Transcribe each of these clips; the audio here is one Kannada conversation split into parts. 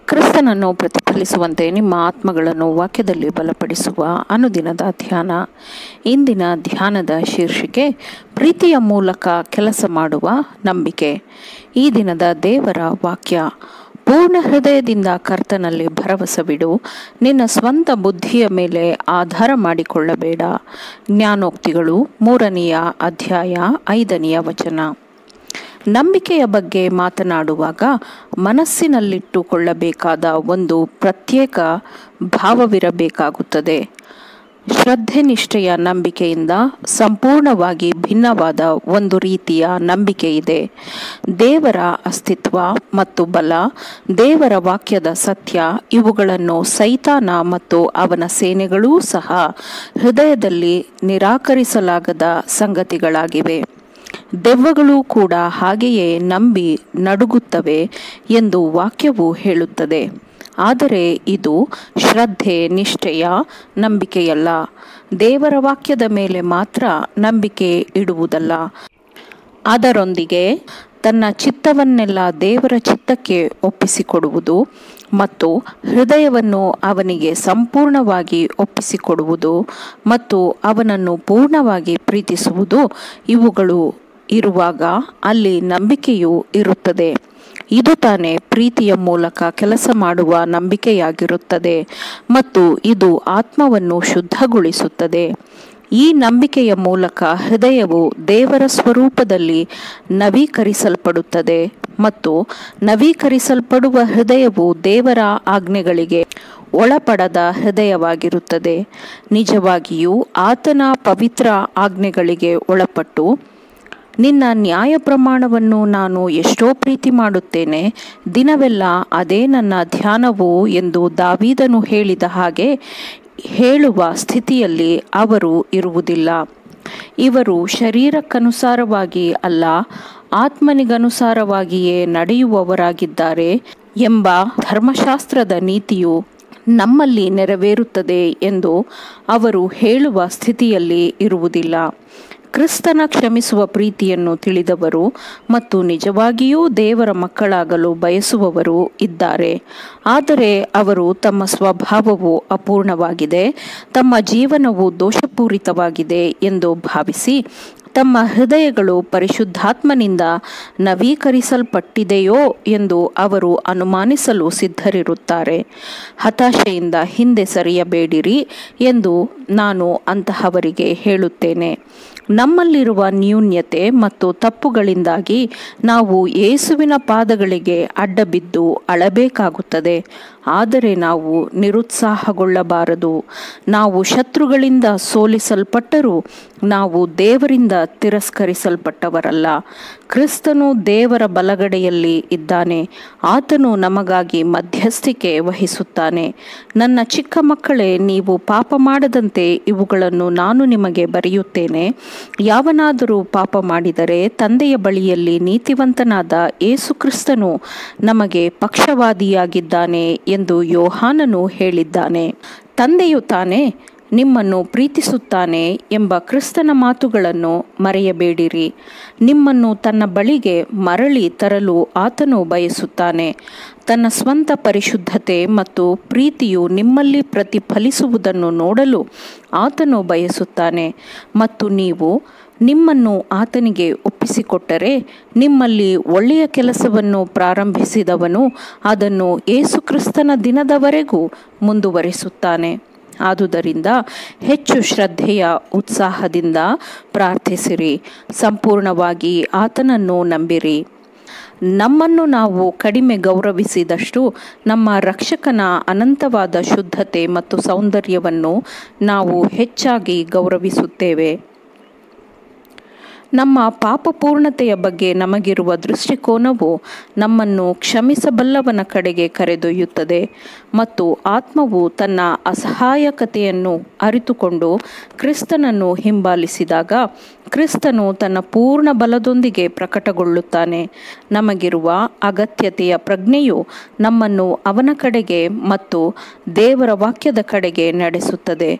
ಕ್ರಿಸ್ತನನ್ನು ಪ್ರತಿಫಲಿಸುವಂತೆ ನಿಮ್ಮ ಆತ್ಮಗಳನ್ನು ವಾಕ್ಯದಲ್ಲಿ ಬಲಪಡಿಸುವ ಅನುದಿನದ ಧ್ಯಾನ. ಇಂದಿನ ಧ್ಯಾನದ ಶೀರ್ಷಿಕೆ ಪ್ರೀತಿಯ ಮೂಲಕ ಕೆಲಸ ಮಾಡುವ ನಂಬಿಕೆ. ಈ ದಿನದ ದೇವರ ವಾಕ್ಯ: ಪೂರ್ಣ ಹೃದಯದಿಂದ ಕರ್ತನಲ್ಲಿ ಭರವಸವಿಡು, ನಿನ್ನ ಸ್ವಂತ ಬುದ್ಧಿಯ ಮೇಲೆ ಆಧಾರ ಮಾಡಿಕೊಳ್ಳಬೇಡ. ಜ್ಞಾನೋಕ್ತಿಗಳು 3ನೇ ಅಧ್ಯಾಯ 5ನೇ ವಚನ. ನಂಬಿಕೆಯ ಬಗ್ಗೆ ಮಾತನಾಡುವಾಗ ಮನಸ್ಸಿನಲ್ಲಿಟ್ಟುಕೊಳ್ಳಬೇಕಾದ ಒಂದು ಪ್ರತ್ಯೇಕ ಭಾವವಿರಬೇಕಾಗುತ್ತದೆ. ಶ್ರದ್ಧೆ ನಿಷ್ಠೆಯ ನಂಬಿಕೆಯಿಂದ ಸಂಪೂರ್ಣವಾಗಿ ಭಿನ್ನವಾದ ಒಂದು ರೀತಿಯ ನಂಬಿಕೆ ಇದೆ. ದೇವರ ಅಸ್ತಿತ್ವ ಮತ್ತು ಬಲ, ದೇವರ ವಾಕ್ಯದ ಸತ್ಯ, ಇವುಗಳನ್ನು ಸೈತಾನ ಮತ್ತು ಅವನ ಸೇನೆಗಳೂ ಸಹ ಹೃದಯದಲ್ಲಿ ನಿರಾಕರಿಸಲಾಗದ ಸಂಗತಿಗಳಾಗಿವೆ. ದೆವ್ವಗಳು ಕೂಡ ಹಾಗೆಯೇ ನಂಬಿ ನಡುಗುತ್ತವೆ ಎಂದು ವಾಕ್ಯವು ಹೇಳುತ್ತದೆ. ಆದರೆ ಇದು ಶ್ರದ್ಧೆ ನಿಷ್ಠೆಯ ನಂಬಿಕೆಯಲ್ಲ. ದೇವರ ವಾಕ್ಯದ ಮೇಲೆ ಮಾತ್ರ ನಂಬಿಕೆ ಇಡುವುದಲ್ಲ, ಅದರೊಂದಿಗೆ ತನ್ನ ಚಿತ್ತವನ್ನೆಲ್ಲ ದೇವರ ಚಿತ್ತಕ್ಕೆ ಒಪ್ಪಿಸಿಕೊಡುವುದು ಮತ್ತು ಹೃದಯವನ್ನು ಅವನಿಗೆ ಸಂಪೂರ್ಣವಾಗಿ ಒಪ್ಪಿಸಿಕೊಡುವುದು ಮತ್ತು ಅವನನ್ನು ಪೂರ್ಣವಾಗಿ ಪ್ರೀತಿಸುವುದು, ಇವುಗಳು ಇರುವಾಗ ಅಲ್ಲಿ ನಂಬಿಕೆಯೂ ಇರುತ್ತದೆ. ಇದು ತಾನೇ ಪ್ರೀತಿಯ ಮೂಲಕ ಕೆಲಸ ಮಾಡುವ ನಂಬಿಕೆಯಾಗಿರುತ್ತದೆ ಮತ್ತು ಇದು ಆತ್ಮವನ್ನು ಶುದ್ಧಗೊಳಿಸುತ್ತದೆ. ಈ ನಂಬಿಕೆಯ ಮೂಲಕ ಹೃದಯವು ದೇವರ ಸ್ವರೂಪದಲ್ಲಿ ನವೀಕರಿಸಲ್ಪಡುತ್ತದೆ ಮತ್ತು ನವೀಕರಿಸಲ್ಪಡುವ ಹೃದಯವು ದೇವರ ಆಜ್ಞೆಗಳಿಗೆ ಒಳಪಡದ ಹೃದಯವಾಗಿರುತ್ತದೆ. ನಿಜವಾಗಿಯೂ ಆತನ ಪವಿತ್ರ ಆಜ್ಞೆಗಳಿಗೆ ಒಳಪಟ್ಟು, ನಿನ್ನ ನ್ಯಾಯ ಪ್ರಮಾಣವನ್ನು ನಾನು ಎಷ್ಟೋ ಪ್ರೀತಿ ಮಾಡುತ್ತೇನೆ, ದಿನವೆಲ್ಲ ಅದೇ ನನ್ನ ಧ್ಯಾನವು ಎಂದು ದಾವೀದನು ಹೇಳಿದ ಹಾಗೆ ಹೇಳುವ ಸ್ಥಿತಿಯಲ್ಲಿ ಅವರು ಇರುವುದಿಲ್ಲ. ಇವರು ಶರೀರಕ್ಕನುಸಾರವಾಗಿ ಅಲ್ಲ, ಆತ್ಮನಿಗನುಸಾರವಾಗಿಯೇ ನಡೆಯುವವರಾಗಿದ್ದಾರೆ ಎಂಬ ಧರ್ಮಶಾಸ್ತ್ರದ ನೀತಿಯು ನಮ್ಮಲ್ಲಿ ನೆರವೇರುತ್ತದೆ ಎಂದು ಅವರು ಹೇಳುವ ಸ್ಥಿತಿಯಲ್ಲಿ ಇರುವುದಿಲ್ಲ. ಕ್ರಿಸ್ತನ ಕ್ಷಮಿಸುವ ಪ್ರೀತಿಯನ್ನು ತಿಳಿದವರು ಮತ್ತು ನಿಜವಾಗಿಯೂ ದೇವರ ಮಕ್ಕಳಾಗಲು ಬಯಸುವವರು ಇದ್ದಾರೆ. ಆದರೆ ಅವರು ತಮ್ಮ ಸ್ವಭಾವವು ಅಪೂರ್ಣವಾಗಿದೆ, ತಮ್ಮ ಜೀವನವು ದೋಷಪೂರಿತವಾಗಿದೆ ಎಂದು ಭಾವಿಸಿ ತಮ್ಮ ಹೃದಯಗಳು ಪರಿಶುದ್ಧಾತ್ಮನಿಂದ ನವೀಕರಿಸಲ್ಪಟ್ಟಿದೆಯೋ ಎಂದು ಅವರು ಅನುಮಾನಿಸಲು ಸಿದ್ಧರಿರುತ್ತಾರೆ. ಹತಾಶೆಯಿಂದ ಹಿಂದೆ ಸರಿಯಬೇಡಿರಿ ಎಂದು ನಾನು ಅಂತಹವರಿಗೆ ಹೇಳುತ್ತೇನೆ. ನಮ್ಮಲ್ಲಿರುವ ನ್ಯೂನ್ಯತೆ ಮತ್ತು ತಪ್ಪುಗಳಿಂದಾಗಿ ನಾವು ಯೇಸುವಿನ ಪಾದಗಳಿಗೆ ಅಡ್ಡಬಿದ್ದು ಅಳಬೇಕಾಗುತ್ತದೆ. ಆದರೆ ನಾವು ನಿರುತ್ಸಾಹಗೊಳ್ಳಬಾರದು. ನಾವು ಶತ್ರುಗಳಿಂದ ಸೋಲಿಸಲ್ಪಟ್ಟರೂ ನಾವು ದೇವರಿಂದ ತಿರಸ್ಕರಿಸಲ್ಪಟ್ಟವರಲ್ಲ. ಕ್ರಿಸ್ತನು ದೇವರ ಬಲಗಡೆಯಲ್ಲಿ ಇದ್ದಾನೆ. ಆತನು ನಮಗಾಗಿ ಮಧ್ಯಸ್ಥಿಕೆ ವಹಿಸುತ್ತಾನೆ. ನನ್ನ ಚಿಕ್ಕ ಮಕ್ಕಳೇ, ನೀವು ಪಾಪ ಮಾಡದಂತೆ ಇವುಗಳನ್ನು ನಾನು ನಿಮಗೆ ಬರೆಯುತ್ತೇನೆ. ಯಾವನಾದರೂ ಪಾಪ ಮಾಡಿದರೆ ತಂದೆಯ ಬಳಿಯಲ್ಲಿ ನೀತಿವಂತನಾದ ಯೇಸು ಕ್ರಿಸ್ತನು ನಮಗೆ ಪಕ್ಷವಾದಿಯಾಗಿದ್ದಾನೆ ಎಂದು ಯೋಹಾನನು ಹೇಳಿದ್ದಾನೆ. ತಂದೆಯು ತಾನೇ ನಿಮ್ಮನ್ನು ಪ್ರೀತಿಸುತ್ತಾನೆ ಎಂಬ ಕ್ರಿಸ್ತನ ಮಾತುಗಳನ್ನು ಮರೆಯಬೇಡಿರಿ. ನಿಮ್ಮನ್ನು ತನ್ನ ಬಳಿಗೆ ಮರಳಿ ತರಲು ಆತನು ಬಯಸುತ್ತಾನೆ. ತನ್ನ ಸ್ವಂತ ಪರಿಶುದ್ಧತೆ ಮತ್ತು ಪ್ರೀತಿಯು ನಿಮ್ಮಲ್ಲಿ ಪ್ರತಿಫಲಿಸುವುದನ್ನು ನೋಡಲು ಆತನು ಬಯಸುತ್ತಾನೆ. ಮತ್ತು ನೀವು ನಿಮ್ಮನ್ನು ಆತನಿಗೆ ಒಪ್ಪಿಸಿಕೊಟ್ಟರೆ, ನಿಮ್ಮಲ್ಲಿ ಒಳ್ಳೆಯ ಕೆಲಸವನ್ನು ಪ್ರಾರಂಭಿಸಿದವನು ಅದನ್ನು ಯೇಸು ಕ್ರಿಸ್ತನ ದಿನದವರೆಗೂ ಮುಂದುವರಿಸುತ್ತಾನೆ. ಆದುದರಿಂದ ಹೆಚ್ಚು ಶ್ರದ್ಧೆಯ ಉತ್ಸಾಹದಿಂದ ಪ್ರಾರ್ಥಿಸಿರಿ, ಸಂಪೂರ್ಣವಾಗಿ ಆತನನ್ನು ನಂಬಿರಿ. ನಮ್ಮನ್ನು ನಾವು ಕಡಿಮೆ ಗೌರವಿಸಿದಷ್ಟು ನಮ್ಮ ರಕ್ಷಕನ ಅನಂತವಾದ ಶುದ್ಧತೆ ಮತ್ತು ಸೌಂದರ್ಯವನ್ನು ನಾವು ಹೆಚ್ಚಾಗಿ ಗೌರವಿಸುತ್ತೇವೆ. ನಮ್ಮ ಪಾಪಪೂರ್ಣತೆಯ ಬಗ್ಗೆ ನಮಗಿರುವ ದೃಷ್ಟಿಕೋನವು ನಮ್ಮನ್ನು ಕ್ಷಮಿಸಬಲ್ಲವನ ಕಡೆಗೆ ಕರೆದೊಯ್ಯುತ್ತದೆ ಮತ್ತು ಆತ್ಮವು ತನ್ನ ಅಸಹಾಯಕತೆಯನ್ನು ಅರಿತುಕೊಂಡು ಕ್ರಿಸ್ತನನ್ನು ಹಿಂಬಾಲಿಸಿದಾಗ ಕ್ರಿಸ್ತನು ತನ್ನ ಪೂರ್ಣ ಬಲದೊಂದಿಗೆ ಪ್ರಕಟಗೊಳ್ಳುತ್ತಾನೆ. ನಮಗಿರುವ ಅಗತ್ಯತೆಯ ಪ್ರಜ್ಞೆಯು ನಮ್ಮನ್ನು ಅವನ ಕಡೆಗೆ ಮತ್ತು ದೇವರ ವಾಕ್ಯದ ಕಡೆಗೆ ನಡೆಸುತ್ತದೆ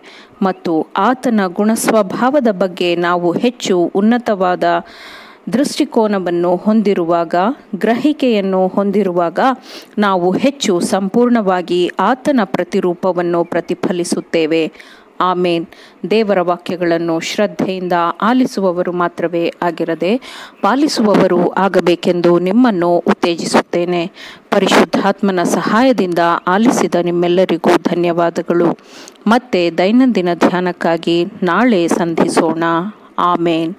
ಮತ್ತು ಆತನ ಗುಣಸ್ವಭಾವದ ಬಗ್ಗೆ ನಾವು ಹೆಚ್ಚು ಉನ್ನತವಾದ ದೃಷ್ಟಿಕೋನವನ್ನು ಹೊಂದಿರುವಾಗ, ಗ್ರಹಿಕೆಯನ್ನು ಹೊಂದಿರುವಾಗ ನಾವು ಹೆಚ್ಚು ಸಂಪೂರ್ಣವಾಗಿ ಆತನ ಪ್ರತಿರೂಪವನ್ನು ಪ್ರತಿಫಲಿಸುತ್ತೇವೆ. ಆಮೇನ್. ದೇವರ ವಾಕ್ಯಗಳನ್ನು ಶ್ರದ್ಧೆಯಿಂದ ಆಲಿಸುವವರು ಮಾತ್ರವೇ ಆಗಿರದೆ ಪಾಲಿಸುವವರು ಆಗಬೇಕೆಂದು ನಿಮ್ಮನ್ನು ಉತ್ತೇಜಿಸುತ್ತೇನೆ. ಪರಿಶುದ್ಧಾತ್ಮನ ಸಹಾಯದಿಂದ ಆಲಿಸಿದ ನಿಮ್ಮೆಲ್ಲರಿಗೂ ಧನ್ಯವಾದಗಳು. ಮತ್ತೆ ದೈನಂದಿನ ಧ್ಯಾನಕ್ಕಾಗಿ ನಾಳೆ ಸಂಧಿಸೋಣ. ಆಮೇನ್.